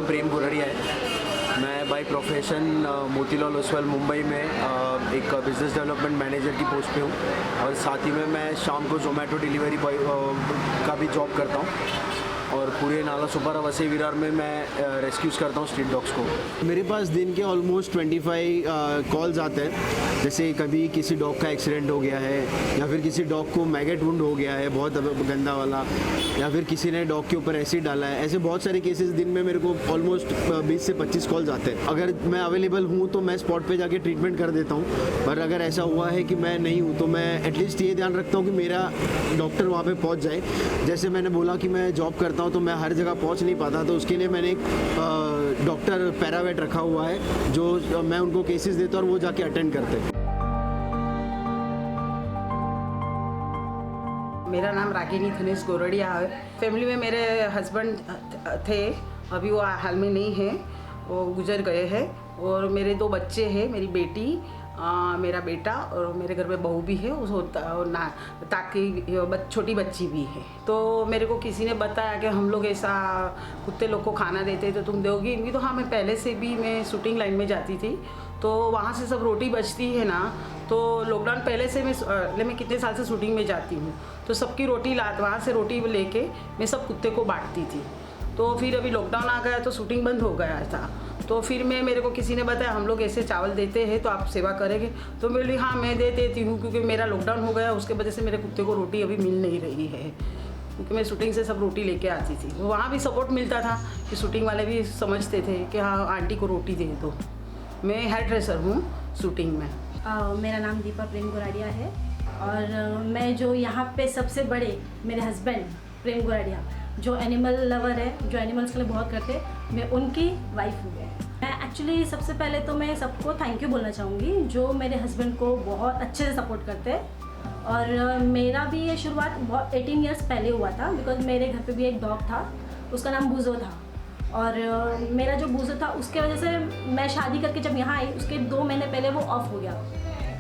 नाम प्रेम गुरड़िया है। मैं बाय प्रोफेशन मोतीलाल ओसवाल मुंबई में एक बिज़नेस डेवलपमेंट मैनेजर की पोस्ट पे हूँ और साथ ही में मैं शाम को ज़ोमैटो डिलीवरी बॉय का भी जॉब करता हूँ और पूरे नाला सुपारा वसई विरार में मैं रेस्क्यूज़ करता हूँ स्ट्रीट डॉग्स को। मेरे पास दिन के ऑलमोस्ट 25 कॉल्स आते हैं, जैसे कभी किसी डॉग का एक्सीडेंट हो गया है या फिर किसी डॉग को मैगेट वुंड हो गया है बहुत गंदा वाला, या फिर किसी ने डॉग के ऊपर एसिड डाला है। ऐसे बहुत सारे केसेस दिन में मेरे को ऑलमोस्ट 20 से 25 कॉल्स आते हैं। अगर मैं अवेलेबल हूँ तो मैं स्पॉट पे जाके ट्रीटमेंट कर देता हूँ, पर अगर ऐसा हुआ है कि मैं नहीं हूँ तो मैं एटलीस्ट ये ध्यान रखता हूँ कि मेरा डॉक्टर वहाँ पे पहुँच जाए। जैसे मैंने बोला कि मैं जॉब करता हूँ तो मैं हर जगह पहुँच नहीं पाता, तो उसके लिए मैंने एक डॉक्टर पैरावेट रखा हुआ है जो मैं उनको केसेस देता हूँ और वो जाके अटेंड करते हैं। मेरा नाम रागिनी धनेश गोरड़िया है। फैमिली में मेरे हस्बैंड थे, अभी वो हाल में नहीं है, वो गुजर गए हैं। और मेरे 2 बच्चे हैं, मेरी बेटी, मेरा बेटा और मेरे घर में बहू भी है, उस ताकि छोटी बच्ची भी है। तो मेरे को किसी ने बताया कि हम लोग ऐसा कुत्ते लोग को खाना देते तो तुम दोगी इनकी। तो हाँ, मैं पहले से भी मैं शूटिंग लाइन में जाती थी, तो वहाँ से सब रोटी बचती है ना, तो लॉकडाउन पहले से मैं कितने साल से शूटिंग में जाती हूँ, तो सबकी रोटी वहाँ से रोटी लेके मैं सब कुत्ते को बांटती थी। तो फिर अभी लॉकडाउन आ गया तो शूटिंग बंद हो गया था, तो फिर मेरे को किसी ने बताया हम लोग ऐसे चावल देते हैं तो आप सेवा करेंगे। तो मैं बोली हाँ मैं दे देती हूँ, क्योंकि मेरा लॉकडाउन हो गया, उसके वजह से मेरे कुत्ते को रोटी अभी मिल नहीं रही है, क्योंकि मैं शूटिंग से सब रोटी लेके आती थी। वहाँ भी सपोर्ट मिलता था कि शूटिंग वाले भी समझते थे कि हाँ आंटी को रोटी दे दो। मैं हेयर ड्रेसर हूँ शूटिंग में। मेरा नाम दीपा प्रेम गुराड़िया है और मैं जो यहाँ पे सबसे बड़े मेरे हस्बैंड प्रेम गुराड़िया जो एनिमल लवर है, जो एनिमल्स के लिए बहुत करते हैं, मैं उनकी वाइफ हूँ। मैं एक्चुअली सबसे पहले तो मैं सबको थैंक यू बोलना चाहूँगी जो मेरे हस्बैंड को बहुत अच्छे से सपोर्ट करते हैं। और मेरा भी ये शुरुआत बहुत 18 ईयर्स पहले हुआ था, बिकॉज मेरे घर पे भी एक डॉग था, उसका नाम बूजो था। और मेरा जो बूजो था उसके वजह से मैं शादी करके जब यहाँ आई उसके 2 महीने पहले वो ऑफ हो गया।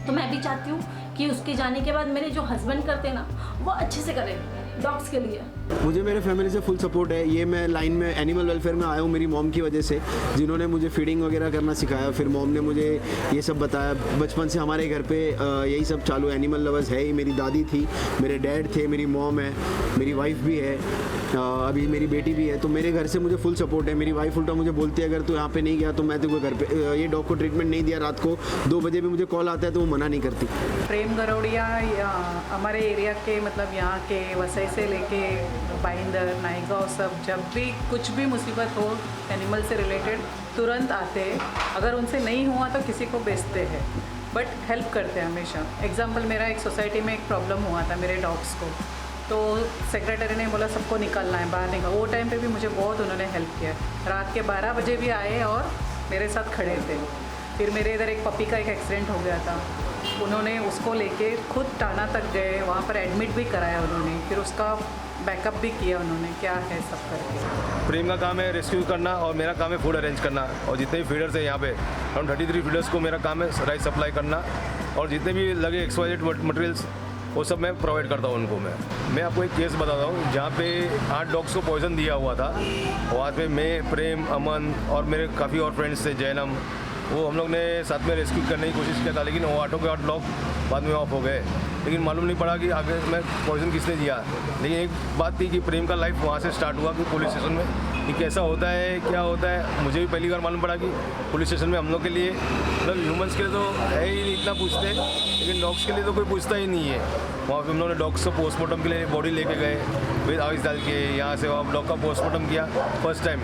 तो मैं भी चाहती हूँ कि उसके जाने के बाद मेरे जो हस्बैंड करते हैं ना वो अच्छे से करें डॉग्स के लिए। मुझे मेरे फैमिली से फुल सपोर्ट है। ये मैं लाइन में एनिमल वेलफेयर में आया हूँ मेरी मॉम की वजह से, जिन्होंने मुझे फीडिंग वगैरह करना सिखाया। फिर मॉम ने मुझे ये सब बताया। बचपन से हमारे घर पे यही सब चालू, एनिमल लवर्स है ही। मेरी दादी थी, मेरे डैड थे, मेरी मॉम है, मेरी वाइफ भी है, अभी मेरी बेटी भी है। तो मेरे घर से मुझे फुल सपोर्ट है। मेरी वाइफ उल्टा मुझे बोलती है अगर तू यहाँ पे नहीं गया तो मैं तुझको घर पे ये डॉग को ट्रीटमेंट नहीं दिया, रात को 2 बजे भी मुझे कॉल आता है तो वो मना नहीं करती। प्रेम गरौड़िया हमारे एरिया के मतलब यहाँ के वसई से लेके बाइंदर नाईगांव सब, जब भी कुछ भी मुसीबत हो एनिमल से रिलेटेड तुरंत आते हैं। अगर उनसे नहीं हुआ तो किसी को बेचते हैं, बट हेल्प करते हैं हमेशा। एग्जाम्पल मेरा एक सोसाइटी में एक प्रॉब्लम हुआ था मेरे डॉग्स को, तो सेक्रेटरी ने बोला सबको निकलना है, बाहर निकल। वो टाइम पे भी मुझे बहुत उन्होंने हेल्प किया। रात के 12 बजे भी आए और मेरे साथ खड़े थे। फिर मेरे इधर एक पपी का एक एक्सीडेंट हो गया था, उन्होंने उसको लेके खुद टाना तक गए, वहाँ पर एडमिट भी कराया उन्होंने, फिर उसका बैकअप भी किया उन्होंने, क्या है सब करके। प्रेम का काम है रेस्क्यू करना और मेरा काम है फूड अरेंज करना। और जितने भी फीडर्स हैं यहाँ पे हम 33 फीडर्स को मेरा काम है राइस सप्लाई करना, और जितने भी लगे XYZ मटेरियल्स वो सब मैं प्रोवाइड करता हूँ उनको। मैं आपको एक केस बताता हूँ जहाँ पे 8 डॉग्स को पॉइजन दिया हुआ था। वहाँ पे मैं, प्रेम, अमन और मेरे काफ़ी और फ्रेंड्स थे, जैनम, वो हम लोग ने साथ में रेस्क्यू करने की कोशिश किया था, लेकिन वो 8 के 8 डॉग बाद में ऑफ हो गए। लेकिन मालूम नहीं पड़ा कि आगे में पॉइजन किसने दिया। लेकिन एक बात थी कि प्रेम का लाइफ वहाँ से स्टार्ट हुआ कि पुलिस स्टेशन में कि कैसा होता है, क्या होता है। मुझे भी पहली बार मालूम पड़ा कि पुलिस स्टेशन में हम लोग के लिए, मतलब ह्यूमन्स के लिए तो है ही नहीं इतना पूछते, लेकिन डॉग्स के लिए तो कोई पूछता ही नहीं है। वहाँ पर हम लोगों ने डॉग्स को पोस्टमार्टम के लिए बॉडी लेके गए, फिर आविस डाल के यहाँ से वहाँ डॉग का पोस्टमार्टम किया फर्स्ट टाइम।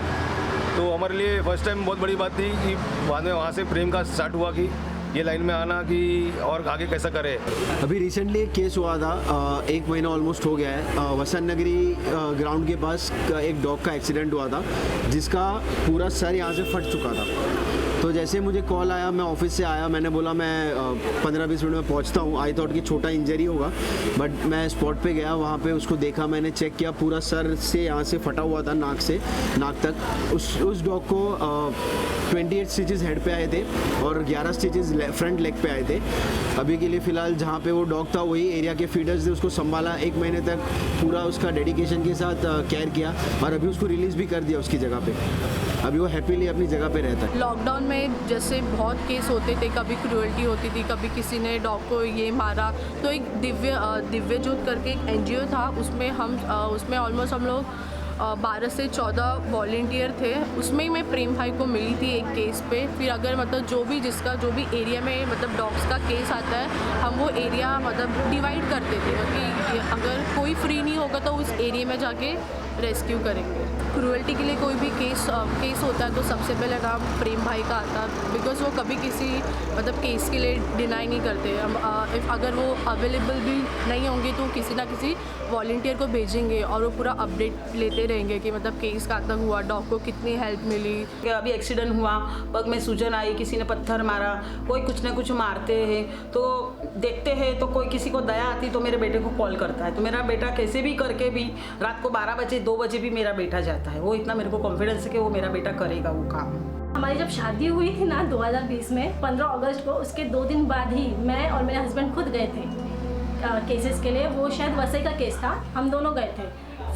तो हमारे लिए फर्स्ट टाइम बहुत बड़ी बात थी कि बाद में वहाँ से प्रेम का स्टार्ट हुआ कि ये लाइन में आना कि और आगे कैसा करे। अभी रिसेंटली एक केस हुआ था, 1 महीना ऑलमोस्ट हो गया है। वसंत नगरी ग्राउंड के पास एक डॉग का एक्सीडेंट हुआ था जिसका पूरा सर यहाँ से फट चुका था। तो जैसे मुझे कॉल आया, मैं ऑफिस से आया, मैंने बोला मैं 15-20 मिनट में पहुंचता हूं। आई थॉट कि छोटा इंजरी होगा, बट मैं स्पॉट पे गया, वहां पे उसको देखा, मैंने चेक किया, पूरा सर से यहाँ से फटा हुआ था, नाक से नाक तक। उस डॉग को 28 स्टिचेस हेड पे आए थे और 11 स्टिचेस फ्रंट लेग पे आए थे। अभी के लिए फ़िलहाल जहाँ पे वो डॉग था वही एरिया के फीडर्स ने उसको संभाला, 1 महीने तक पूरा उसका डेडिकेशन के साथ केयर किया और अभी उसको रिलीज़ भी कर दिया उसकी जगह पे। अभी वो हैप्पीली अपनी जगह पे रहता है। लॉकडाउन में जैसे बहुत केस होते थे, कभी क्रूअल्टी होती थी, कभी किसी ने डॉग को ये मारा, तो एक दिव्य ज्योत करके एक NGO था, उसमें ऑलमोस्ट हम लोग 12 से 14 वॉलंटियर थे। उसमें ही मैं प्रेम भाई को मिली थी एक केस पे। फिर अगर मतलब जो भी एरिया में मतलब डॉग्स का केस आता है, हम वो एरिया मतलब डिवाइड करते थे कि अगर कोई फ्री नहीं होगा तो उस एरिया में जाके रेस्क्यू करेंगे। क्रूअल्टी के लिए कोई भी केस होता है तो सबसे पहले नाम प्रेम भाई का आता है, बिकॉज़ वो कभी किसी मतलब केस के लिए डिनाई नहीं करते। अगर वो अवेलेबल भी नहीं होंगे तो किसी ना किसी वॉलंटियर को भेजेंगे और वो पूरा अपडेट लेते रहेंगे कि मतलब केस कहाँ तक हुआ, डॉग को कितनी हेल्प मिली। अभी एक्सीडेंट हुआ, पग में सूजन आई, किसी ने पत्थर मारा, कोई कुछ ना कुछ मारते हैं तो देखते हैं, तो कोई किसी को दया आती तो मेरे बेटे को कॉल करता है। तो मेरा बेटा कैसे भी करके भी रात को 12 बजे 2 बजे भी मेरा बेटा जाता है। वो इतना मेरे को कॉन्फिडेंस है कि वो मेरा बेटा करेगा वो काम। हमारी जब शादी हुई थी ना 2020 में 15 अगस्त को, उसके 2 दिन बाद ही मैं और मेरे हस्बैंड खुद गए थे केसेस के लिए। वो शायद वसई का केस था, हम दोनों गए थे।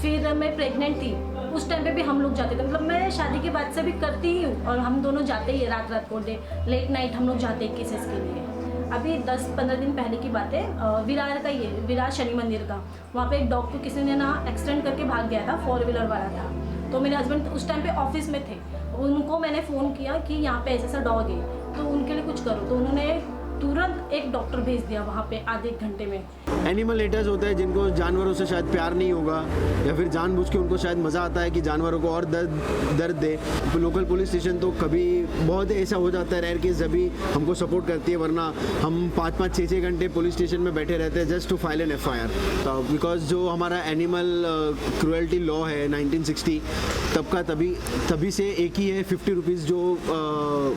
फिर मैं प्रेग्नेंट थी, उस टाइम पे भी हम लोग जाते थे। मतलब मैं शादी के बाद से भी करती ही हूँ और हम दोनों जाते ही रात को लेट नाइट हम लोग जाते हैं केसेस के लिए। अभी 10-15 दिन पहले की बात है, विरार का ये विरार शनि मंदिर का, वहाँ पे एक डॉग को किसी ने ना एक्सीडेंट करके भाग गया था, 4 व्हीलर वाला था। तो मेरे हस्बैंड उस टाइम पे ऑफिस में थे, उनको मैंने फ़ोन किया कि यहाँ पे ऐसा डॉग है तो उनके लिए कुछ करो। तो उन्होंने तुरंत एक डॉक्टर भेज दिया वहाँ पे आधे एक घंटे में। एनिमल हेटर्स होते हैं जिनको जानवरों से शायद प्यार नहीं होगा, या फिर जानबूझ के उनको शायद मज़ा आता है कि जानवरों को और दर्द दे। लोकल पुलिस स्टेशन तो कभी बहुत ऐसा हो जाता है रेयर केस जब भी हमको सपोर्ट करती है, वरना हम 5-5, 6-6 घंटे पुलिस स्टेशन में बैठे रहते हैं just to file an FIR। तो बिकॉज जो हमारा एनिमल क्रूअल्टी लॉ है 1960 तब का तभी से एक ही है 50 रुपीज़ जो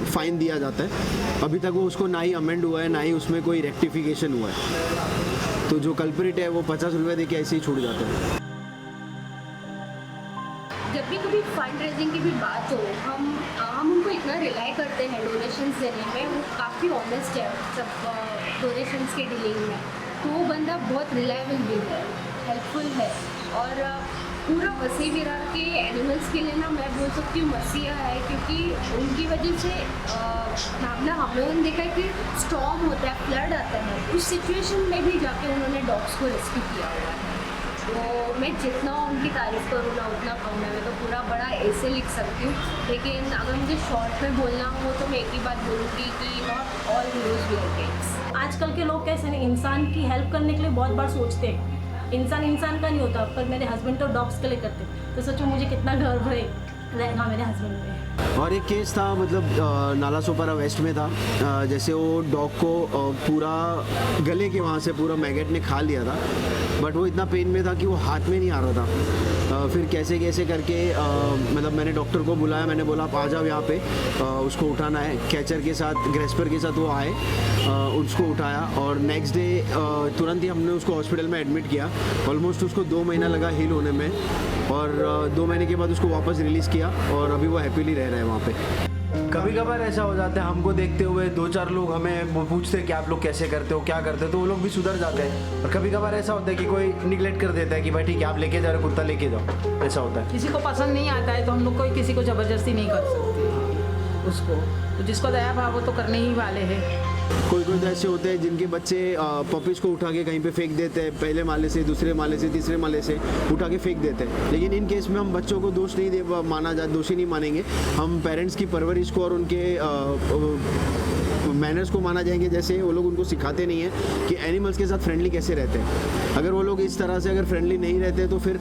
फ़ाइन दिया जाता है। अभी तक वो उसको ना ही अमेंड हुआ है, ना ही उसमें कोई रेक्टिफिकेशन हुआ है। तो जो कल्प्रिट है वो 50 रुपये दे के ऐसे ही छूट जाते हैं। जब भी कभी फंड रेजिंग की भी बात हो, हम उनको इतना रिलाई करते हैं डोनेशंस देने में। वो काफ़ी ऑनेस्ट है सब डोनेशंस के डीलिंग में। तो वो बंदा बहुत रिलायबल भी है, हेल्पफुल है। और पूरा वसी विरार के एनिमल्स के लिए ना मैं बोल सकती हूँ मसीहा है, क्योंकि उनकी वजह से हम लोगों ने देखा है कि स्टॉर्म होता है, फ्लड आता है, उस सिचुएशन में भी जाके उन्होंने डॉग्स को रेस्क्यू किया हुआ है। तो मैं जितना उनकी तारीफ़ करूँ ना उतना कम है। मैं तो पूरा बड़ा ऐसे लिख सकती हूँ, लेकिन अगर मुझे शॉर्ट में बोलना हो तो मैं एक ही बात बोलूँगी कि not all heroes wear pets. आजकल के लोग कैसे हैं, इंसान की हेल्प करने के लिए बहुत बार सोचते हैं। इंसान का नहीं होता, पर मेरे हस्बैंड तो डॉग्स के लिए करते। तो सोचो मुझे कितना गर्व रहेगा मेरे हस्बैंड में। और एक केस था मतलब नाला सोपारा वेस्ट में था, जैसे वो डॉग को पूरा गले के वहाँ से पूरा मैगेट ने खा लिया था, बट वो इतना पेन में था कि वो हाथ में नहीं आ रहा था। फिर कैसे करके मतलब मैंने डॉक्टर को बुलाया, मैंने बोला आप आ जाओ यहाँ पे, उसको उठाना है। कैचर के साथ, ग्रेस्पर के साथ वो आए, उसको उठाया और नेक्स्ट डे तुरंत ही हमने उसको हॉस्पिटल में एडमिट किया। ऑलमोस्ट उसको 2 महीना लगा हील होने में, और 2 महीने के बाद उसको वापस रिलीज़ किया और अभी वो हैप्पीली रह रहा है वहाँ पे। कभी कभार ऐसा हो जाता है, हमको देखते हुए 2-4 लोग हमें पूछते हैं कि आप लोग कैसे करते हो, क्या करते हो, तो वो लोग भी सुधर जाते हैं। और कभी कभार ऐसा होता है कि कोई निगलेक्ट कर देता है कि भाई ठीक है आप लेके जा रहे हो, कुत्ता लेके जाओ, ऐसा होता है। किसी को पसंद नहीं आता है तो हम लोग कोई किसी को ज़बरदस्ती नहीं कर सकते उसको, तो जिसको दया भाव वो तो करने ही वाले हैं। कोई तो ऐसे होते हैं जिनके बच्चे पपीज़ को उठा के कहीं पे फेंक देते हैं, पहले माले से, दूसरे माले से, तीसरे माले से उठा के फेंक देते हैं। लेकिन इन केस में हम बच्चों को दोषी नहीं मानेंगे, हम पेरेंट्स की परवरिश को और उनके मैनर्स को माना जाएंगे। जैसे वो लोग उनको सिखाते नहीं हैं कि एनिमल्स के साथ फ्रेंडली कैसे रहते हैं। अगर वो लोग इस तरह से अगर फ्रेंडली नहीं रहते तो फिर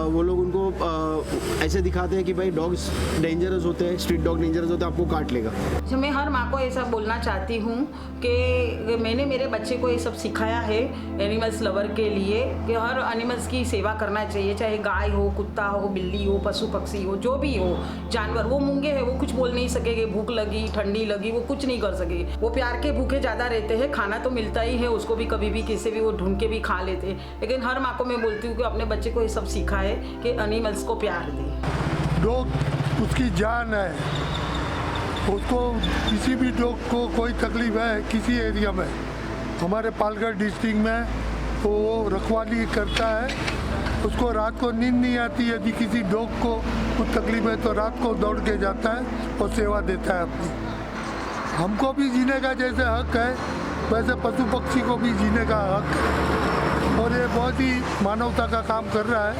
वो लोग उनको ऐसे दिखाते हैं कि भाई डॉग्स डेंजरस होते हैं, स्ट्रीट डॉग डेंजरस होते हैं, आपको काट लेगा। तो मैं हर माँ को ऐसा बोलना चाहती हूँ कि मैंने मेरे बच्चे को ये सब सिखाया है एनिमल्स लवर के लिए, कि हर एनिमल्स की सेवा करना चाहिए, चाहे गाय हो, कुत्ता हो, बिल्ली हो, पशु पक्षी हो, जो भी हो जानवर। वो मूंगे हैं, वो कुछ बोल नहीं सकेंगे, भूख लगी, ठंडी लगी, वो कुछ नहीं कर सके। वो प्यार के भूखे ज़्यादा रहते हैं, खाना तो मिलता ही है उसको भी, कभी भी किसी भी वो ढूंढ के भी खा लेते हैं। लेकिन हर माँ को मैं बोलती हूँ कि अपने बच्चे को ये सब सीखा है कि एनिमल्स को प्यार दे। डॉग उसकी जान है, उसको किसी भी डॉग को कोई तकलीफ है किसी एरिया में, हमारे पालघर डिस्ट्रिक्ट में वो रखवाली करता है उसको रात को नींद नहीं आती, यदि किसी डॉग को कुछ तकलीफ है तो रात को दौड़ के जाता है और सेवा देता है अपनी। हमको भी जीने का जैसे हक है वैसे पशु पक्षी को भी जीने का हक है, और ये बहुत ही मानवता का काम कर रहा है।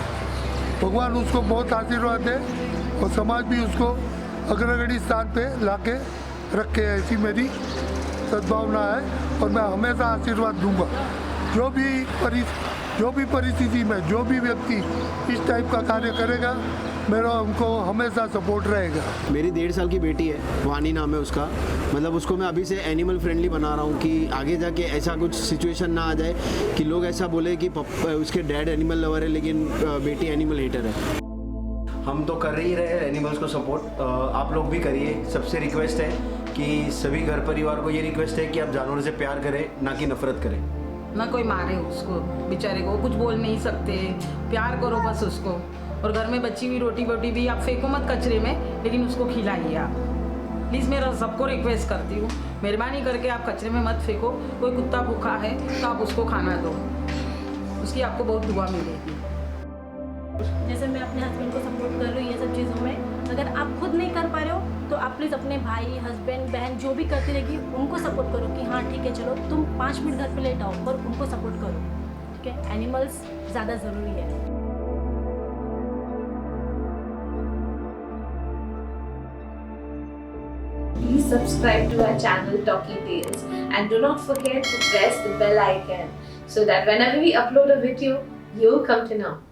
भगवान उसको बहुत आशीर्वाद दे और समाज भी उसको अग्रगण्य स्थान पे लाके रखे, ऐसी मेरी सद्भावना है। और मैं हमेशा आशीर्वाद दूंगा, जो भी परिस्थिति में जो भी व्यक्ति इस टाइप का कार्य करेगा, मेरा उनको हमेशा सपोर्ट रहेगा। मेरी 1.5 साल की बेटी है, वानी नाम है उसका। मतलब उसको मैं अभी से एनिमल फ्रेंडली बना रहा हूँ कि आगे जाके ऐसा कुछ सिचुएशन ना आ जाए कि लोग ऐसा बोले कि उसके डैड एनिमल लवर है लेकिन बेटी एनिमल हेटर है। हम तो कर ही रहे हैं एनिमल्स को सपोर्ट, आप लोग भी करिए। सबसे रिक्वेस्ट है कि सभी घर परिवार को ये रिक्वेस्ट है कि आप जानवरों से प्यार करें, ना कि नफरत करें। ना कोई मारे उसको, बेचारे को कुछ बोल नहीं सकते, प्यार करो बस उसको। और घर में बची हुई रोटी वोटी भी आप फेंको मत कचरे में, लेकिन उसको खिलाइए आप। प्लीज़ मेरा सबको रिक्वेस्ट करती हूँ, मेहरबानी करके आप कचरे में मत फेंको। कोई कुत्ता भूखा है तो आप उसको खाना दो, उसकी आपको बहुत दुआ मिलेगी। जैसे मैं अपने हस्बैंड को सपोर्ट कर रही हूँ ये सब चीज़ों में, अगर आप खुद नहीं कर पा रहे हो तो आप प्लीज़ अपने भाई, हस्बैंड, बहन जो भी करती रहेगी उनको सपोर्ट करो कि हाँ ठीक है चलो तुम 5 मिनट घर पे लेट आओ, पर उनको सपोर्ट करो, ठीक है। एनिमल्स ज़्यादा ज़रूरी है। Please subscribe to our channel Talkie Tales and do not forget to press the bell icon so that whenever we upload a video, you'll come to know.